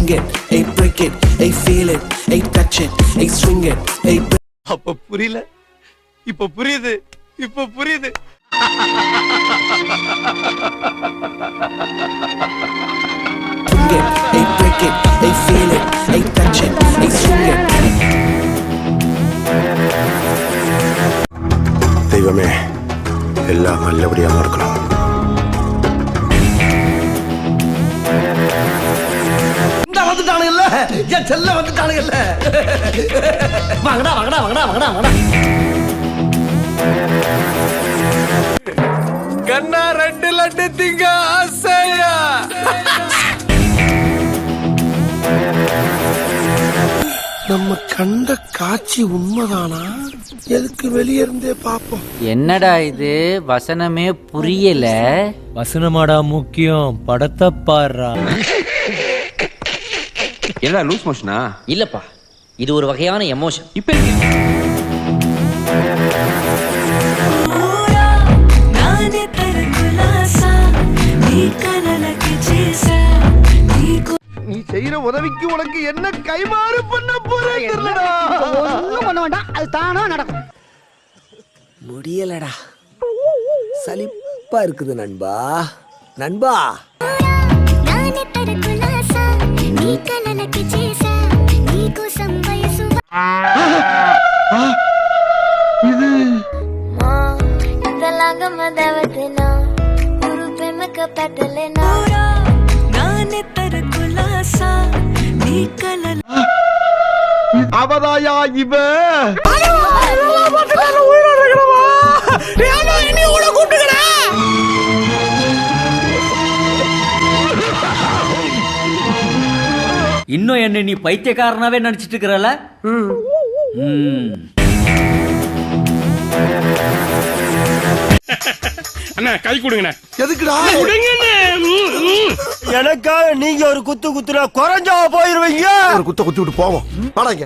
bring it, hey break it, hey feel it, hey touch it, hey swing it, hey அப்ப புரியல, இப்ப புரியுது, இப்ப புரியுது. Bring it, hey break it, hey feel it, hey touch it, hey swing it. தெய்வமே எல்லாம் நல்லபடியா நடக்கணும். வந்துட்டானுங்கல்ல என் செல்ல வந்துட்டானுங்கல்ல வாங்கடா வாங்கடா வாங்கடா வாங்கடா வாங்கடா கண்ணா 2 லட்டு திங்க ஆசையா. நம்ம கண்ட காட்சி உண்மைதானா? எதுக்கு வெளியே இருந்தே பாப்போம். என்னடா இது வசனமே புரியல. வசனமாடா முக்கியம், படத்தை பாடுறா. என்னடா லூஸ் மோஷனா? இல்லப்பா, இது ஒரு வகையான எமோஷன். இப்ப நீ செய்யற உதவிக்கு உனக்கு என்ன கைமாறு பண்ண போறேன் தெரியலடா. ஒண்ணும் பண்ண வேண்டாம், அது தானா நடக்கும். முடியலடா, சலிப்பா இருக்குது நண்பா. நண்பா அவதாயா இவ இன்னும் என்ன நீ பைத்தியக்காரனாவே நடிச்சிட்டு இருக்கிறல? அண்ணா கை கொடுங்கண்ணே. எதுக்குடா? எனக்காக நீங்க ஒரு குத்து குத்துனா குறைஞ்சா போயிருவீங்க. ஒரு குத்த குத்தி விட்டு போவோம். வாடாங்க.